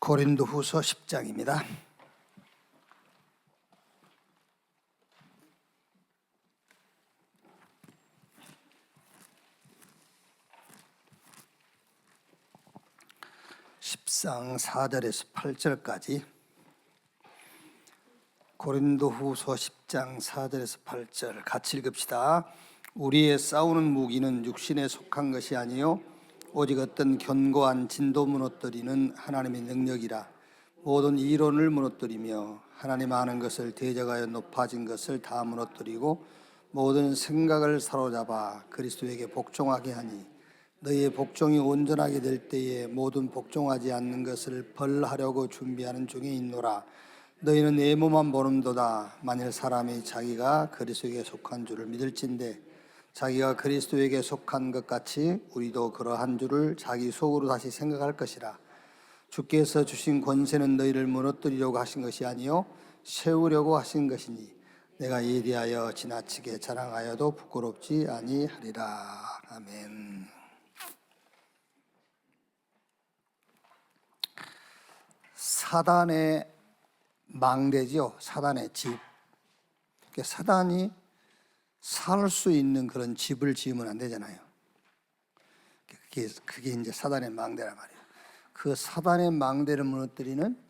고린도후서 10장입니다. 십상 4절에서 8절까지 고린도후서 10장 4절에서 8절 같이 읽읍시다. 우리의 싸우는 무기는 육신에 속한 것이 아니요 오직 어떤 견고한 진도 무너뜨리는 하나님의 능력이라. 모든 이론을 무너뜨리며 하나님 아는 것을 대적하여 높아진 것을 다 무너뜨리고 모든 생각을 사로잡아 그리스도에게 복종하게 하니 너희의 복종이 온전하게 될 때에 모든 복종하지 않는 것을 벌하려고 준비하는 중에 있노라. 너희는 내 몸만 보는도다. 만일 사람이 자기가 그리스도에게 속한 줄을 믿을진대 자기가 그리스도에게 속한 것 같이 우리도 그러한 줄을 자기 속으로 다시 생각할 것이라. 주께서 주신 권세는 너희를 무너뜨리려고 하신 것이 아니요 세우려고 하신 것이니 내가 이에 대하여 지나치게 자랑하여도 부끄럽지 아니하리라. 아멘. 사단의 망대죠. 사단의 집. 사단이 살 수 있는 그런 집을 지으면 안 되잖아요. 그게 이제 사단의 망대란 말이에요. 그 사단의 망대를 무너뜨리는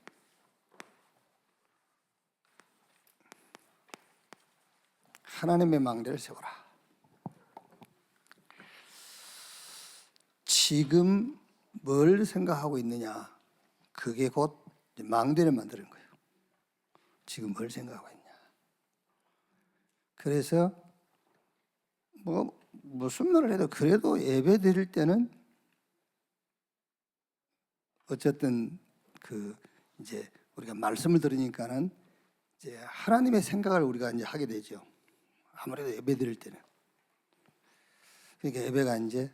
하나님의 망대를 세워라. 지금 뭘 생각하고 있느냐? 그게 곧 망대를 만드는 거예요. 지금 뭘 생각하고 있냐? 그래서 무슨 말을 해도 그래도 예배 드릴 때는 어쨌든 이제 우리가 말씀을 들으니까는 이제 하나님의 생각을 우리가 이제 하게 되죠. 아무래도 예배 드릴 때는. 그러니까 예배가 이제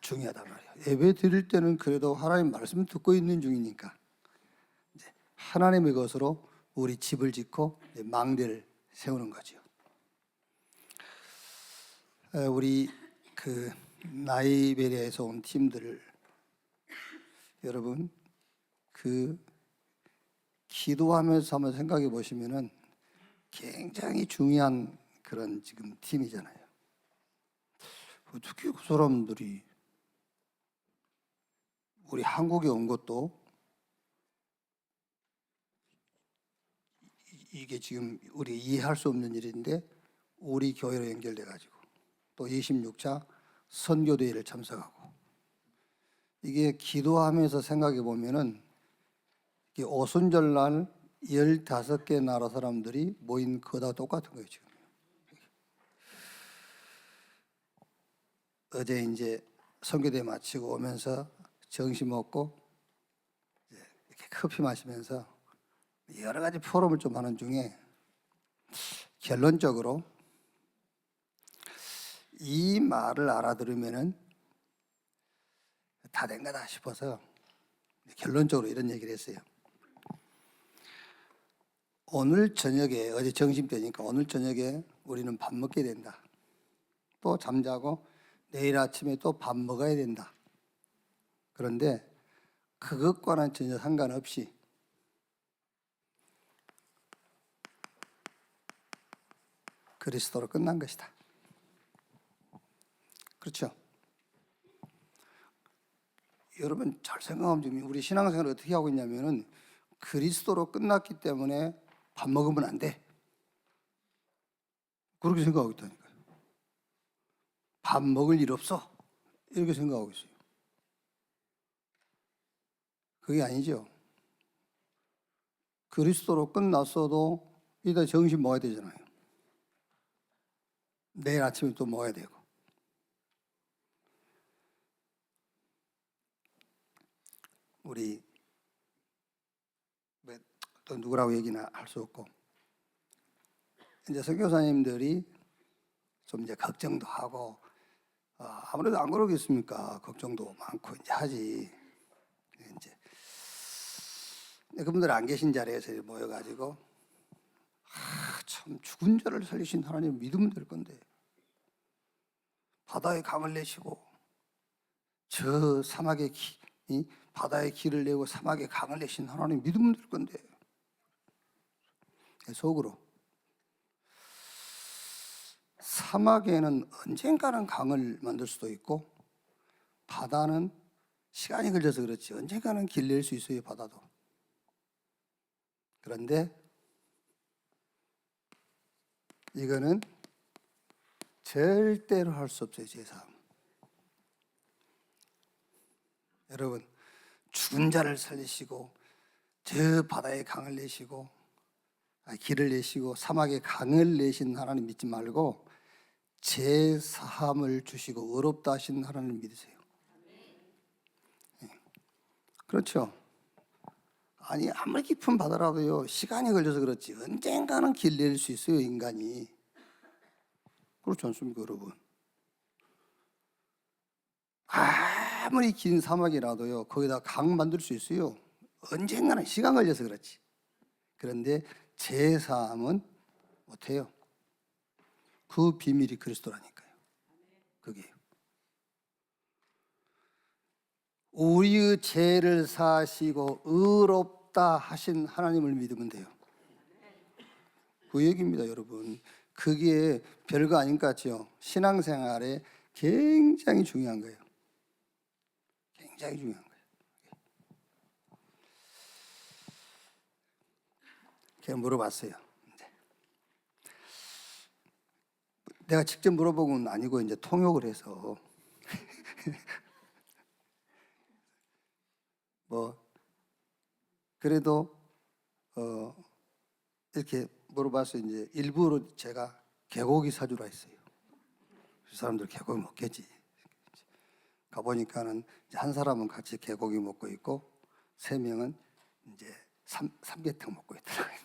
중요하단 말이에요. 예배 드릴 때는 그래도 하나님 말씀 듣고 있는 중이니까 이제 하나님의 것으로 우리 집을 짓고 망대를 세우는 거죠. 우리 나이베리아에서 온 팀들 여러분 기도하면서 한번 생각해 보시면은 굉장히 중요한 그런 지금 팀이잖아요. 어떻게 그 사람들이 우리 한국에 온 것도 이게 지금 우리 이해할 수 없는 일인데 우리 교회로 연결돼 가지고 또 26차 선교대회를 참석하고 이게 기도하면서 생각해 보면은 이게 오순절날 15개 나라 사람들이 모인 거다 똑같은 거예요 지금. 어제 이제 선교대회 마치고 오면서 점심 먹고 이렇게 커피 마시면서 여러 가지 포럼을 좀 하는 중에 결론적으로 이 말을 알아들으면은 다 된 거다 싶어서 결론적으로 이런 얘기를 했어요. 오늘 저녁에 어제 점심 때니까 오늘 저녁에 우리는 밥 먹게 된다. 또 잠자고 내일 아침에 또 밥 먹어야 된다. 그런데 그것과는 전혀 상관없이 그리스도로 끝난 것이다. 그렇죠? 여러분 잘 생각하면 지금 우리 신앙생활을 어떻게 하고 있냐면은 그리스도로 끝났기 때문에 밥 먹으면 안 돼. 그렇게 생각하고 있다니까요. 밥 먹을 일 없어. 이렇게 생각하고 있어요. 그게 아니죠. 그리스도로 끝났어도 이따 점심 먹어야 되잖아요. 내일 아침에 또 먹어야 되고. 우리 또 누구라고 얘기나 할 수 없고 이제 선교사님들이 좀 이제 걱정도 하고 아무래도 안 그러겠습니까? 걱정도 많고 이제 하지. 이제 그분들 안 계신 자리에서 모여가지고 참 죽은 자를 살리신 하나님 믿으면 될 건데 바다에 강을 내시고 저 사막에 이 바다에 길을 내고 사막에 강을 내신 하나님 믿으면 될 건데. 속으로 사막에는 언젠가는 강을 만들 수도 있고 바다는 시간이 걸려서 그렇지 언젠가는 길 낼 수 있어요. 바다도. 그런데 이거는 절대로 할 수 없어요. 제3. 여러분, 죽은 자를 살리시고 저 바다에 강을 내시고 길을 내시고 사막에 강을 내신 하나님 믿지 말고 제사함을 주시고 의롭다 하신 하나님 믿으세요. 그렇죠. 아니 아무리 깊은 바다라도요 시간이 걸려서 그렇지 언젠가는 길 낼 수 있어요. 인간이. 그렇지 않습니까 여러분? 아무리 긴 사막이라도요 거기다 강 만들 수 있어요. 언젠가는 시간 걸려서 그렇지. 그런데 제사함은 못해요. 그 비밀이 그리스도라니까요. 그게 우리의 죄를 사시고 의롭다 하신 하나님을 믿으면 돼요. 그 얘기입니다 여러분. 그게 별거 아닌 것 같죠. 신앙생활에 굉장히 중요한 거예요. 굉장히 중요한 거예요. 제가 물어봤어요. 내가 직접 물어본 건 아니고 이제 통역을 해서 뭐 그래도 이렇게 물어봐서 이제 일부러 제가 개고기 사주라 했어요. 그 사람들 개고기 먹겠지. 가보니까는 한 사람은 같이 개고기 먹고 있고 3명은 이제 삼계탕 먹고 있더라고요.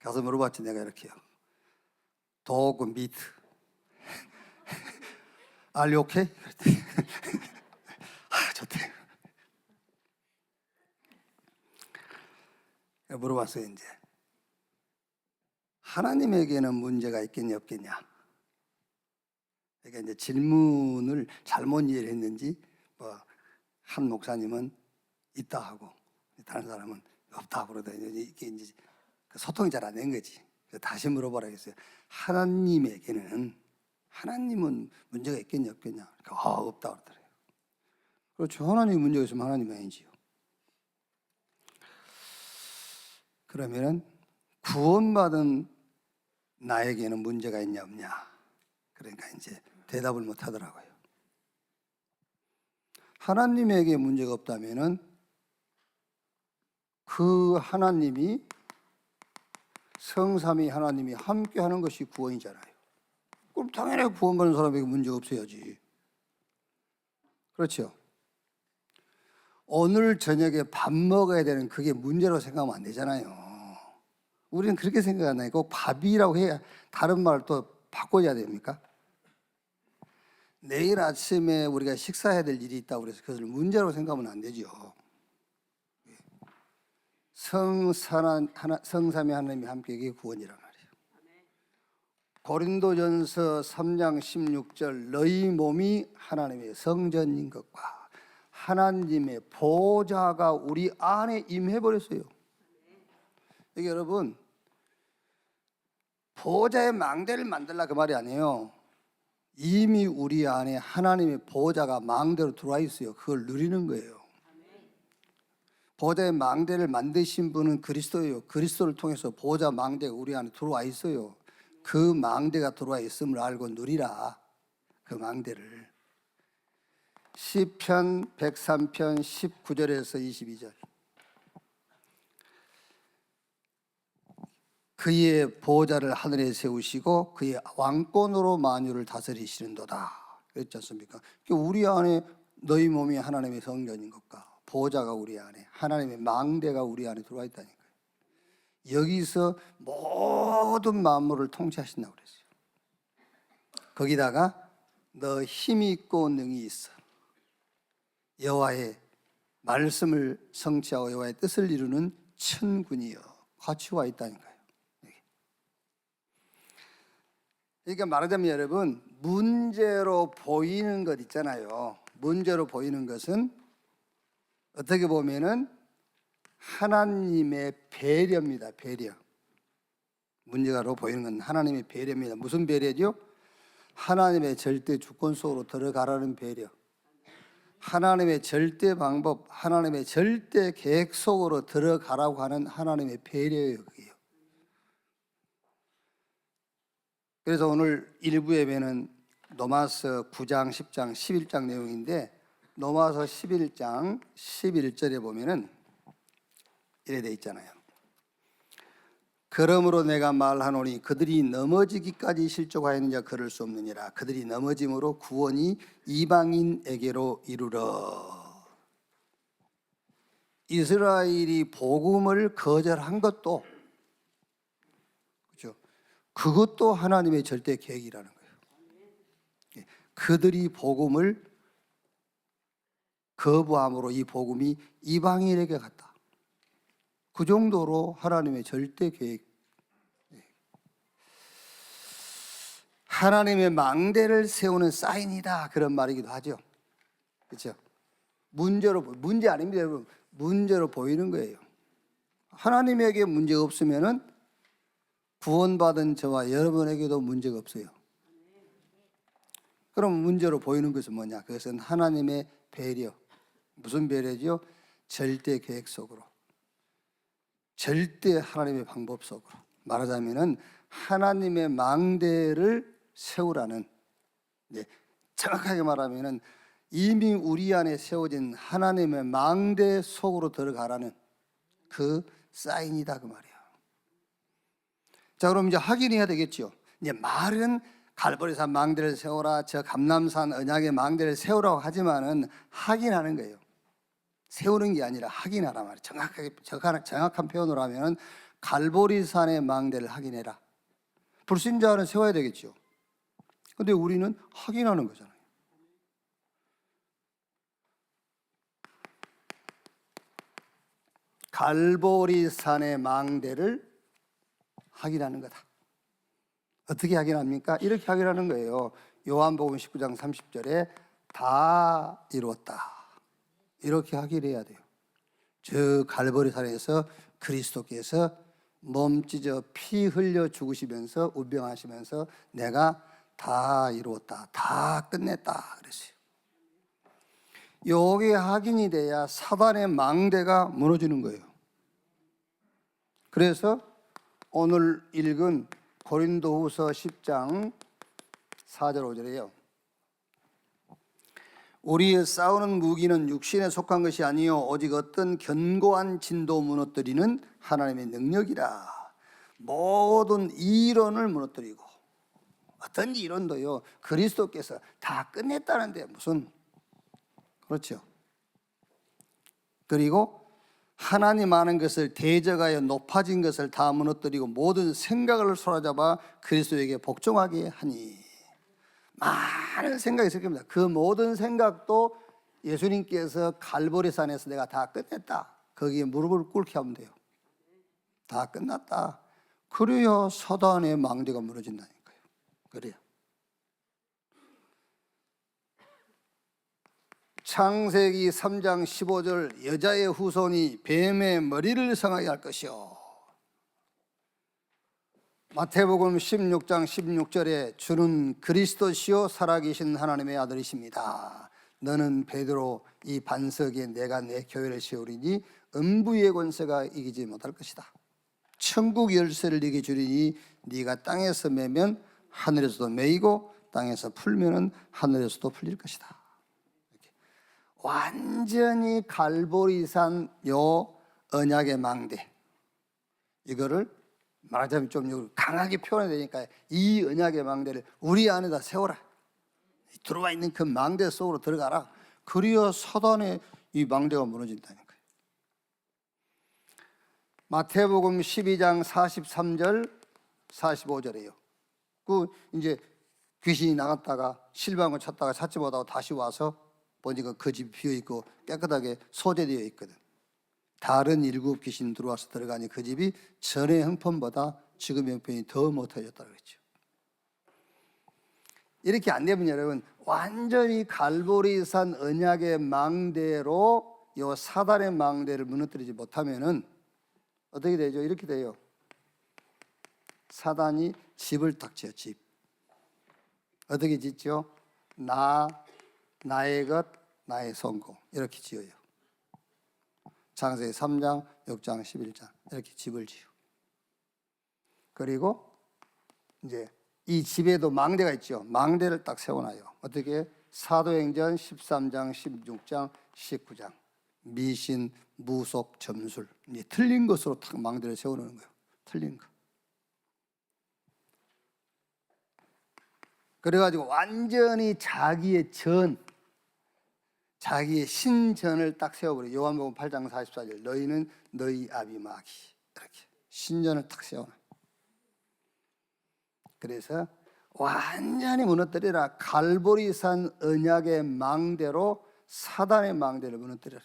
가서 물어봤지 내가 이렇게요. 도그 미트. Are you okay? 좋대. 물어봤어요 이제. 하나님에게는 문제가 있겠냐 없겠냐. 그러니까 이제 질문을 잘못 이해를 했는지 한 목사님은 있다 하고 다른 사람은 없다 그러더니 이게 이제 소통이 잘 안 된 거지. 그래서 다시 물어보라 했어요. 하나님은 문제가 있겠냐 없겠냐. 그러니까 없다 그러더래요. 그렇죠. 하나님이 문제가 있으면 하나님이 아니지요. 그러면은 구원받은 나에게는 문제가 있냐 없냐. 그러니까 이제 대답을 못 하더라고요. 하나님에게 문제가 없다면은 그 하나님이 성삼위 하나님이 함께 하는 것이 구원이잖아요. 그럼 당연히 구원받는 사람에게 문제가 없어야지. 그렇죠? 오늘 저녁에 밥 먹어야 되는 그게 문제로 생각하면 안 되잖아요. 우리는 그렇게 생각 안 해요. 꼭 밥이라고 해야 다른 말을 또 바꿔야 됩니까? 내일 아침에 우리가 식사해야 될 일이 있다고 그래서 그것을 문제로 생각하면 안 되죠. 성삼위 하나님이 함께 이게 구원이란 말이에요. 고린도전서 3장 16절 너희 몸이 하나님의 성전인 것과 하나님의 보좌가 우리 안에 임해버렸어요. 이게 여러분 보좌의 망대를 만들라 그 말이 아니에요. 이미 우리 안에 하나님의 보좌가 망대로 들어와 있어요. 그걸 누리는 거예요. 보좌의 망대를 만드신 분은 그리스도예요. 그리스도를 통해서 보좌 망대가 우리 안에 들어와 있어요. 그 망대가 들어와 있음을 알고 누리라. 그 망대를. 시편 103편 19절에서 22절. 그의 보좌를 하늘에 세우시고 그의 왕권으로 만유를 다스리시는도다. 그랬지 않습니까? 우리 안에 너희 몸이 하나님의 성전인 것과 보좌가 우리 안에 하나님의 망대가 우리 안에 들어와 있다니까요. 여기서 모든 만물을 통치하신다고 그랬어요. 거기다가 너 힘이 있고 능이 있어. 여호와의 말씀을 성취하고 여호와의 뜻을 이루는 천군이여 같이 와 있다니까요. 그러니까 말하자면 여러분, 문제로 보이는 것 있잖아요. 문제로 보이는 것은 어떻게 보면은 하나님의 배려입니다. 배려. 문제가로 보이는 건 하나님의 배려입니다. 무슨 배려죠? 하나님의 절대 주권 속으로 들어가라는 배려. 하나님의 절대 방법, 하나님의 절대 계획 속으로 들어가라고 하는 하나님의 배려예요. 그게요. 그래서 오늘 일부 예배는 로마서 9장, 10장, 11장 내용인데 로마서 11장 11절에 보면은 이래 돼 있잖아요. 그러므로 내가 말하노니 그들이 넘어지기까지 실족하였는 자 그럴 수 없느니라. 그들이 넘어짐으로 구원이 이방인에게로 이르러. 이스라엘이 복음을 거절한 것도, 그렇죠? 그것도 하나님의 절대 계획이라는 거예요. 그들이 복음을 거부함으로 이 복음이 이방인에게 갔다. 그 정도로 하나님의 절대 계획. 하나님의 망대를 세우는 사인이다. 그런 말이기도 하죠. 그렇죠? 문제 아닙니다, 여러분. 문제로 보이는 거예요. 하나님에게 문제가 없으면은 구원받은 저와 여러분에게도 문제가 없어요. 그럼 문제로 보이는 것은 뭐냐? 그것은 하나님의 배려. 무슨 배려죠? 절대 계획 속으로. 절대 하나님의 방법 속으로. 말하자면은 하나님의 망대를 세우라는, 정확하게 말하면은 이미 우리 안에 세워진 하나님의 망대 속으로 들어가라는 그 사인이다 그 말이야. 자, 그럼 이제 확인해야 되겠죠. 이제 말은 갈보리산 망대를 세우라, 저 감람산 언약의 망대를 세우라고 하지만은 확인하는 거예요. 세우는 게 아니라 확인하라 말이에요. 정확한 표현으로 하면 갈보리산의 망대를 확인해라. 불신자는 세워야 되겠죠. 근데 우리는 확인하는 거잖아요. 갈보리산의 망대를 확인하는 거다. 어떻게 확인합니까? 이렇게 확인하는 거예요. 요한복음 19장 30절에 다 이루었다. 이렇게 확인해야 돼요. 저 갈보리산에서 그리스도께서 몸 찢어 피 흘려 죽으시면서 운병하시면서 내가 다 이루었다, 다 끝냈다 그랬어요. 요게 확인이 돼야 사단의 망대가 무너지는 거예요. 그래서 오늘 읽은 고린도후서 10장 4절 5절이에요. 우리의 싸우는 무기는 육신에 속한 것이 아니요 오직 어떤 견고한 진도 무너뜨리는 하나님의 능력이라. 모든 이론을 무너뜨리고, 어떤 이론도요 그리스도께서 다 끝냈다는데 무슨, 그렇죠? 그리고 하나님 아는 것을 대적하여 높아진 것을 다 무너뜨리고 모든 생각을 사로잡아 그리스도에게 복종하게 하니. 많은 생각이 있을 겁니다. 그 모든 생각도 예수님께서 갈보리산에서 내가 다 끝냈다, 거기에 무릎을 꿇게 하면 돼요. 다 끝났다. 그래야 사단의 망대가 무너진다니까요. 그래요. 창세기 3장 15절 여자의 후손이 뱀의 머리를 상하게 할 것이요. 마태복음 16장 16절에 주는 그리스도시요 살아계신 하나님의 아들이십니다. 너는 베드로, 이 반석에 내가 내 교회를 세우리니 음부의 권세가 이기지 못할 것이다. 천국 열쇠를 네게 주리니 네가 땅에서 매면 하늘에서도 매이고 땅에서 풀면은 하늘에서도 풀릴 것이다. 이렇게. 완전히 갈보리산 요 언약의 망대, 이거를 말하자면 좀 강하게 표현해야 되니까 이 언약의 망대를 우리 안에다 세워라. 들어와 있는 그 망대 속으로 들어가라. 그래야 사단의 이 망대가 무너진다는 거예요. 마태복음 12장 43절 45절이에요. 그 이제 귀신이 나갔다가 실방을 찾다가 찾지 못하고 다시 와서 보니까 그 집이 비어 있고 깨끗하게 소재되어 있거든. 다른 7 귀신 들어와서 들어가니 그 집이 전의 형편보다 지금의 형편이 더 못해졌다고 그랬죠. 이렇게 안 되면 여러분 완전히 갈보리산 언약의 망대로 요 사단의 망대를 무너뜨리지 못하면은 어떻게 되죠? 이렇게 돼요. 사단이 집을 딱 지어. 집 어떻게 짓죠? 나의 것, 나의 성공 이렇게 지어요. 창세기 3장, 6장, 11장 이렇게 집을 지어. 그리고 이제 이 집에도 망대가 있죠. 망대를 딱 세워놔요. 어떻게? 사도행전 13장, 16장, 19장 미신, 무속, 점술 틀린 것으로 딱 망대를 세워놓는 거예요. 틀린 거. 그래가지고 완전히 자기의 신전을 딱 세워버려요. 요한복음 8장 44절 너희는 너희 아비 마귀 이렇게 신전을 딱 세워놔요. 그래서 완전히 무너뜨리라. 갈보리산 언약의 망대로 사단의 망대를 무너뜨리라.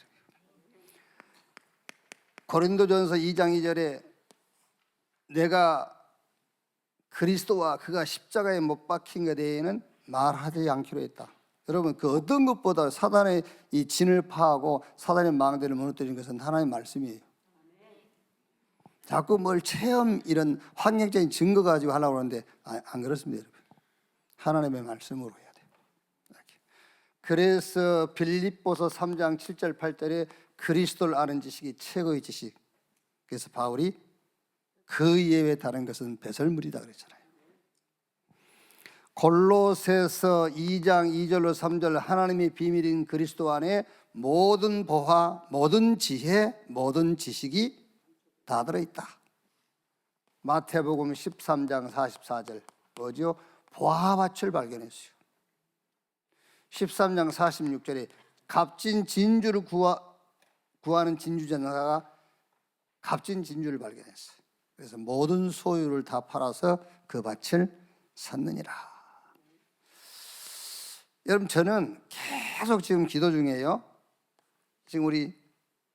고린도전서 2장 2절에 내가 그리스도와 그가 십자가에 못 박힌 것에 대해서는 말하지 않기로 했다. 여러분 그 어떤 것보다 사단의 이 진을 파하고 사단의 망대를 무너뜨리는 것은 하나님의 말씀이에요. 자꾸 뭘 체험 이런 환경적인 증거 가지고 하려고 하는데 안 그렇습니다, 여러분. 하나님의 말씀으로 해야 돼요. 이렇게. 그래서 빌립보서 3장 7절 8절에 그리스도를 아는 지식이 최고의 지식. 그래서 바울이 그 이외에 다른 것은 배설물이다 그랬잖아요. 골로새서 2장 2절로 3절 하나님의 비밀인 그리스도 안에 모든 보화, 모든 지혜, 모든 지식이 다 들어있다. 마태복음 13장 44절 뭐죠? 보화밭을 발견했어요. 13장 46절에 값진 진주를 구하는 진주전사가 값진 진주를 발견했어요. 그래서 모든 소유를 다 팔아서 그 밭을 샀느니라. 여러분 저는 계속 지금 기도 중이에요. 지금 우리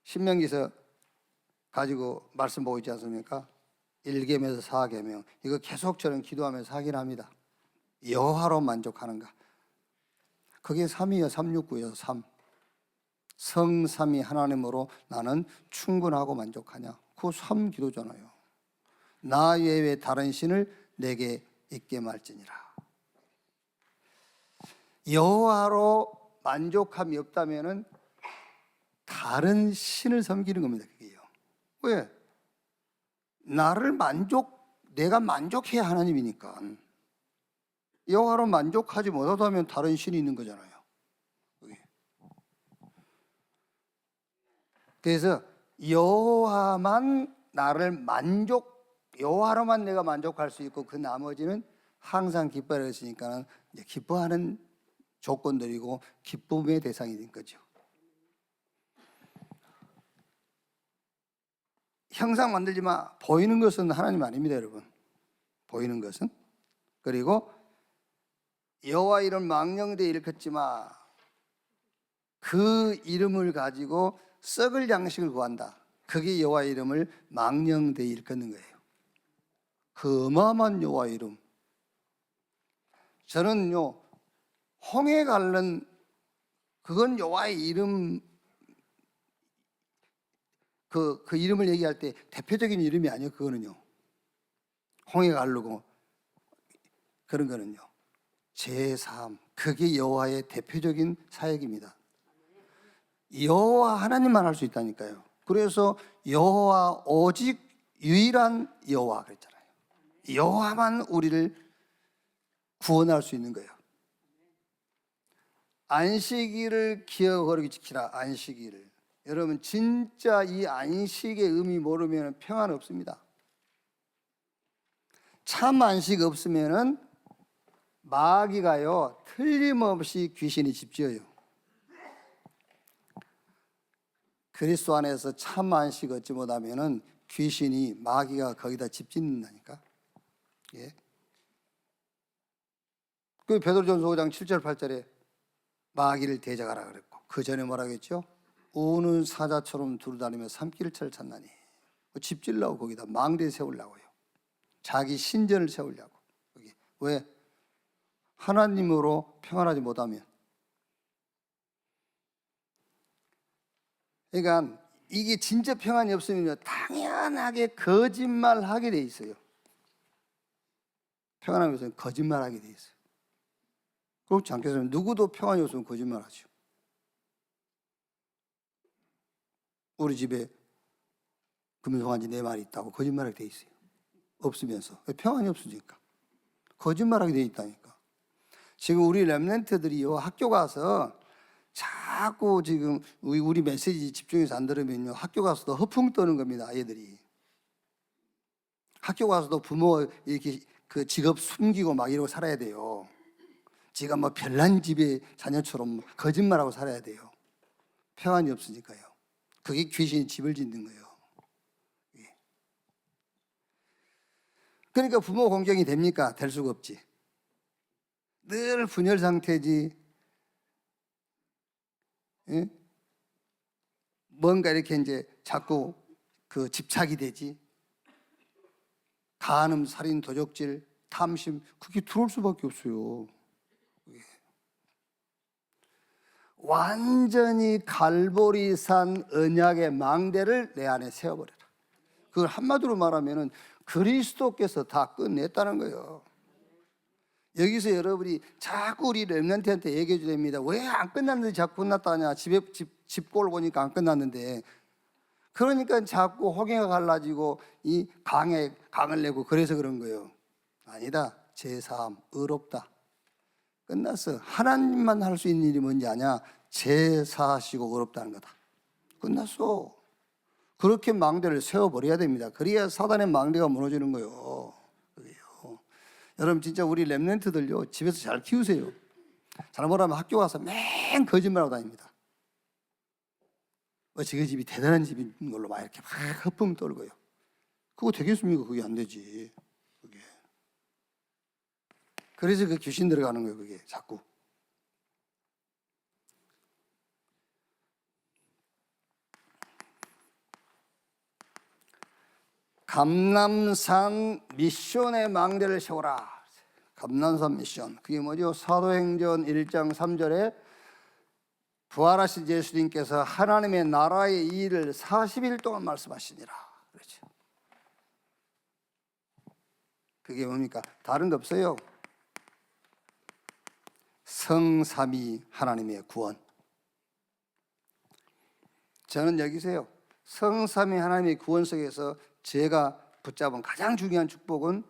신명기서 가지고 말씀 보고 있지 않습니까? 1계명에서 4계명 이거 계속 저는 기도하면서 하긴 합니다. 여호와로 만족하는가? 그게 3이요 369요 3 성삼위 하나님으로 나는 충분하고 만족하냐? 그 3 기도잖아요. 나 외에 다른 신을 내게 있게 말지니라. 여호와로 만족함이 없다면은 다른 신을 섬기는 겁니다. 그게요. 왜? 내가 만족해야 하나님이니까. 여호와로 만족하지 못하다면 다른 신이 있는 거잖아요. 그래서 여호와로만 내가 만족할 수 있고 그 나머지는 항상 기뻐하라 했으니까는 기뻐하는 조건들이고 기쁨의 대상이 된 거죠. 형상 만들지 마. 보이는 것은 하나님 아닙니다, 여러분. 보이는 것은. 그리고 여호와 이름 망령되이 일컫지 마. 그 이름을 가지고 썩을 양식을 구한다. 그게 여호와 이름을 망령되이 일컫는 거예요. 그 어마어마한 여호와 이름. 저는요 홍해 갈른 그건 여호와의 이름. 그 이름을 얘기할 때 대표적인 이름이 아니에요. 그거는요 홍해 가르고 그런 거는요 제3 그게 여호와의 대표적인 사역입니다. 여호와 하나님만 할 수 있다니까요. 그래서 여호와 오직 유일한 여호와 그랬잖아요. 여호와만 우리를 구원할 수 있는 거예요. 안식일을 기억하고 지키라. 안식일을 여러분 진짜 이 안식의 의미 모르면 평안 없습니다. 참 안식 없으면은 마귀가요 틀림없이 귀신이 집지어요. 그리스도 안에서 참 안식 얻지 못하면은 귀신이 마귀가 거기다 집짓는다니까. 예. 그 베드로전서 5장 7절 8절에 마귀를 대적하라 그랬고 그 전에 뭐라 그랬죠? 우는 사자처럼 두루다니며 산길을 찾나니 집질라고 거기다 망대 세우려고요. 자기 신전을 세우려고. 왜? 하나님으로 평안하지 못하면. 그러니까 이게 진짜 평안이 없으면 당연하게 거짓말하게 돼 있어요. 평안하기 위해서는 거짓말하게 돼 있어요. 그렇지 않겠어요? 누구도 평안이 없으면 거짓말하죠. 우리 집에 금송아지 4마리 있다고 거짓말하게 돼 있어요. 없으면서. 평안이 없으니까. 거짓말하게 돼 있다니까. 지금 우리 렘넌트들이요, 학교 가서 자꾸 지금 우리 메시지 집중해서 안 들으면요, 학교 가서도 허풍 떠는 겁니다, 아이들이. 학교 가서도 부모 이렇게 그 직업 숨기고 막 이러고 살아야 돼요. 지가 뭐 별난 집의 자녀처럼 거짓말하고 살아야 돼요. 평안이 없으니까요. 그게 귀신이 집을 짓는 거예요. 그러니까 부모 공경이 됩니까? 될 수가 없지. 늘 분열 상태지. 예? 뭔가 이렇게 이제 자꾸 그 집착이 되지. 간음, 살인, 도적질, 탐심, 그게 들어올 수밖에 없어요. 완전히 갈보리산 언약의 망대를 내 안에 세워버려라. 그걸 한마디로 말하면은 그리스도께서 다 끝냈다는 거예요. 여기서 여러분이 자꾸 우리 렘넌트한테 얘기해 줘야 됩니다. 왜 안 끝났는데 자꾸 끝났다냐. 집골 보니까 안 끝났는데. 그러니까 자꾸 호갱이 갈라지고 이 강을 내고 그래서 그런 거예요. 아니다. 제3 의롭다. 끝났어. 하나님만 할 수 있는 일이 뭔지 아냐? 제사하시고 의롭다는 거다. 끝났어. 그렇게 망대를 세워버려야 됩니다. 그래야 사단의 망대가 무너지는 거예요. 그래요. 여러분 진짜 우리 렘넌트들요, 집에서 잘 키우세요. 잘못하면 학교 가서 맨 거짓말하고 다닙니다. 저희 집이 대단한 집인 걸로 막 이렇게 막 허풍 떨고요. 그거 되겠습니까? 그게 안 되지. 그게. 그래서 그 귀신 들어가는 거예요. 그게 자꾸. 감람산 미션의 망대를 세워라. 감람산 미션. 그게 뭐죠? 사도행전 1장 3절에 부활하신 예수님께서 하나님의 나라의 일을 40일 동안 말씀하시니라. 그렇죠. 그게 뭡니까? 다른 거 없어요. 성삼위 하나님의 구원. 저는 여기서요, 성삼위 하나님의 구원 속에서 제가 붙잡은 가장 중요한 축복은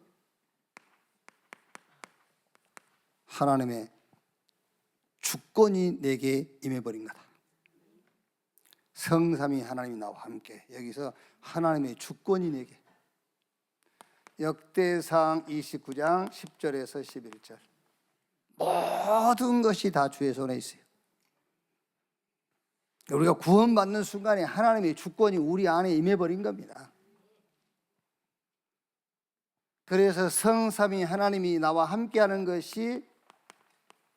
하나님의 주권이 내게 임해버린 거다. 성삼위 하나님이 나와 함께. 여기서 하나님의 주권이 내게. 역대상 29장 10절에서 11절. 모든 것이 다 주의 손에 있어요. 우리가 구원받는 순간에 하나님의 주권이 우리 안에 임해버린 겁니다. 그래서 성삼위 하나님이 나와 함께하는 것이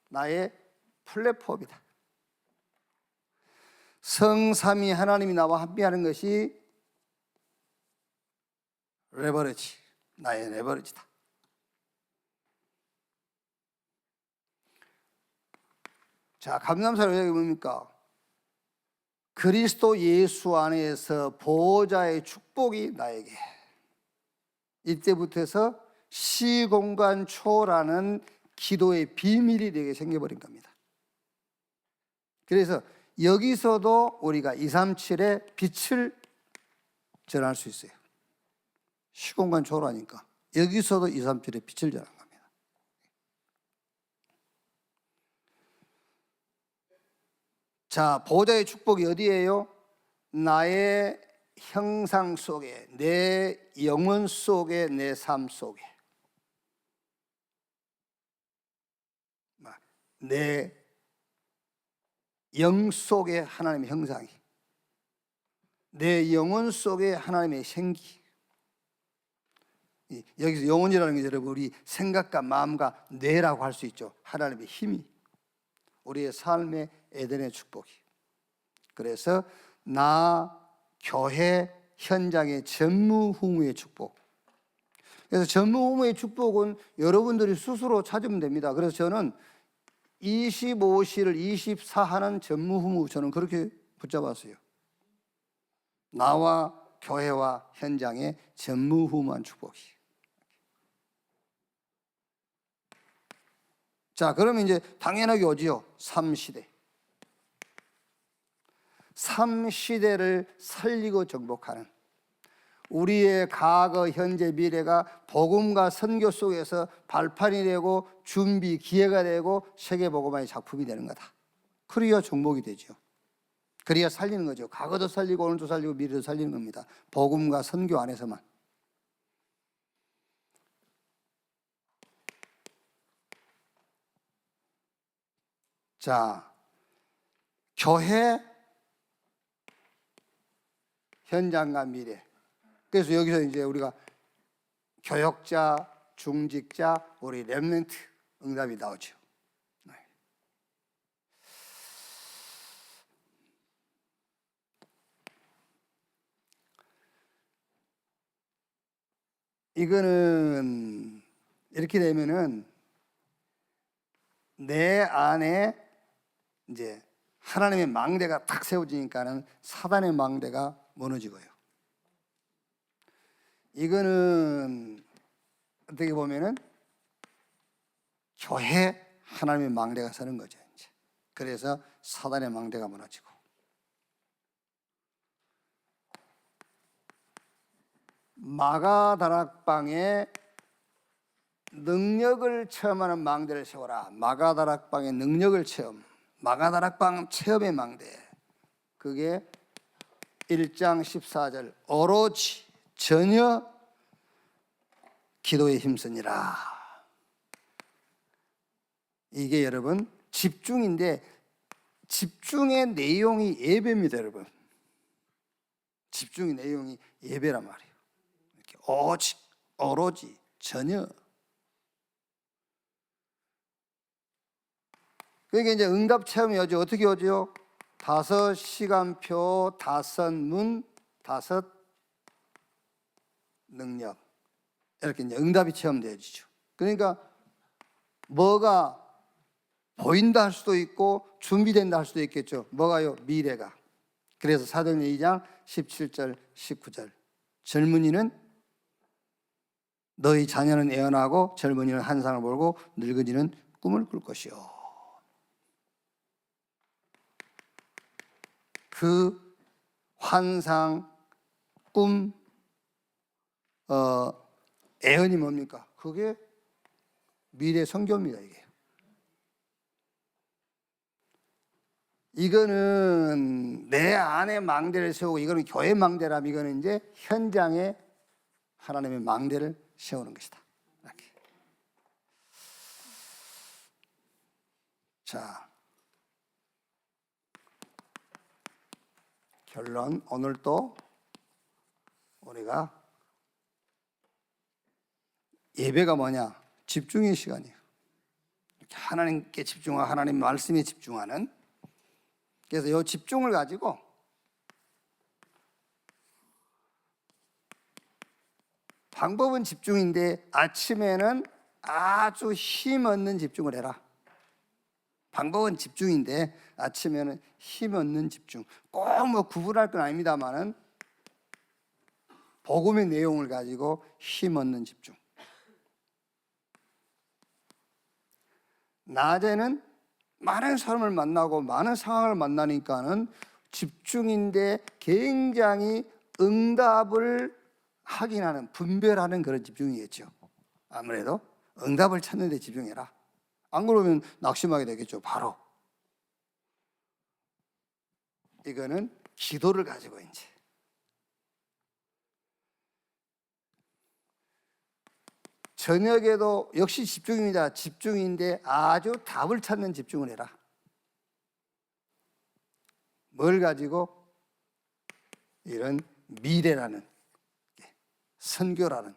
나의 플랫폼이다. 성삼위 하나님이 나와 함께하는 것이 레버리지, 나의 레버리지다. 자, 감람산의 의역이 뭡니까? 그리스도 예수 안에서 보호자의 축복이 나에게. 이때부터 해서 시공간 초월하는 기도의 비밀이 내게 생겨버린 겁니다. 그래서 여기서도 우리가 237의 빛을 전할 수 있어요. 시공간 초월하니까 여기서도 237의 빛을 전한 겁니다. 자, 보호자의 축복이 어디예요? 나의 형상 속에, 내 영혼 속에, 내 삶 속에, 내 영 속에 하나님의 형상이, 내 영혼 속에 하나님의 생기. 여기서 영혼이라는 게 여러분 우리 생각과 마음과 뇌라고 할 수 있죠. 하나님의 힘이 우리의 삶의 에덴의 축복이. 그래서 나 교회 현장의 전무후무의 축복. 그래서 전무후무의 축복은 여러분들이 스스로 찾으면 됩니다. 그래서 저는 25시를 24하는 전무후무, 저는 그렇게 붙잡았어요. 나와 교회와 현장에 전무후무한 축복이. 자, 그러면 이제 당연하게 오지요. 3시대. 3시대를 살리고 정복하는, 우리의 과거, 현재, 미래가 복음과 선교 속에서 발판이 되고 준비, 기회가 되고 세계복음화의 작품이 되는 거다. 그래야 정복이 되죠. 그래야 살리는 거죠. 과거도 살리고 오늘도 살리고 미래도 살리는 겁니다. 복음과 선교 안에서만. 자, 교회, 현장과 미래. 그래서 여기서 이제 우리가 교역자, 중직자, 우리 렘넌트 응답이 나오죠. 이거는 이렇게 되면은 내 안에 이제 하나님의 망대가 탁 세워지니까는 사단의 망대가 무너지고요. 이거는 어떻게 보면은 교회 하나님의 망대가 서는 거죠. 이제. 그래서 사단의 망대가 무너지고. 마가다락방에 능력을 체험하는 망대를 세워라. 마가다락방의 능력을 체험, 마가다락방 체험의 망대. 그게 1장 14절 오로지 전혀 기도에 힘쓰니라. 이게 여러분 집중인데, 집중의 내용이 예배입니다. 여러분 집중의 내용이 예배란 말이에요. 이렇게 오직, 오로지, 전혀. 그러니까 이제 응답 체험이 오죠. 어떻게 오죠? 5시간표, 5문, 5 능력. 이렇게 이제 응답이 체험되어지죠. 그러니까 뭐가 보인다 할 수도 있고 준비된다 할 수도 있겠죠. 뭐가요? 미래가. 그래서 사도행전 2장 17절 19절 젊은이는 너희 자녀는 애언하고 젊은이는 환상을 보고 늙은이는 꿈을 꿀 것이요. 그 환상, 꿈, 애언이 뭡니까? 그게 미래 선교입니다. 이거는 내 안에 망대를 세우고, 이거는 교회 망대라면 이거는 이제 현장에 하나님의 망대를 세우는 것이다. 이렇게. 자, 결론. 오늘 또 우리가 예배가 뭐냐? 집중의 시간이에요. 이렇게 하나님께 집중하고 하나님 말씀에 집중하는. 그래서 이 집중을 가지고 방법은 집중인데 아침에는 아주 힘없는 집중을 해라. 방법은 집중인데 아침에는 힘없는 집중. 꼭 뭐 구분할 건 아닙니다만은 복음의 내용을 가지고 힘없는 집중. 낮에는 많은 사람을 만나고 많은 상황을 만나니까는 집중인데 굉장히 응답을 확인하는, 분별하는 그런 집중이겠죠. 아무래도 응답을 찾는 데 집중해라. 안 그러면 낙심하게 되겠죠. 바로 이거는 기도를 가지고 이제 저녁에도 역시 집중입니다. 집중인데 아주 답을 찾는 집중을 해라. 뭘 가지고? 이런 미래라는, 선교라는,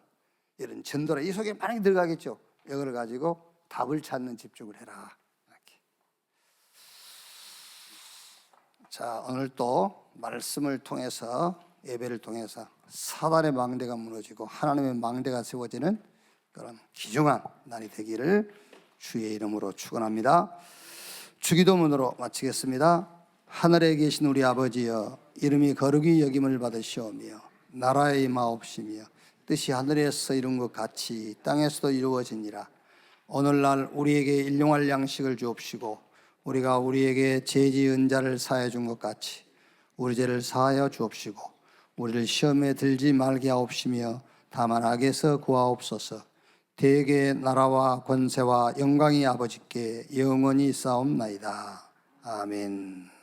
이런 전도라, 이 속에 많이 들어가겠죠. 이걸 가지고 답을 찾는 집중을 해라. 이렇게. 자, 오늘 또 말씀을 통해서 예배를 통해서 사단의 망대가 무너지고 하나님의 망대가 세워지는 그런 귀중한 날이 되기를 주의 이름으로 축원합니다. 주기도문으로 마치겠습니다. 하늘에 계신 우리 아버지여, 이름이 거룩히 여김을 받으시오며 나라의 임하옵시며 뜻이 하늘에서 이룬 것 같이 땅에서도 이루어지니라. 오늘날 우리에게 일용할 양식을 주옵시고 우리가 우리에게 죄 지은 자를 사하여 준 것 같이 우리 죄를 사하여 주옵시고 우리를 시험에 들지 말게 하옵시며 다만 악에서 구하옵소서. 대개 나라와 권세와 영광이 아버지께 영원히 있사옵나이다. 아멘.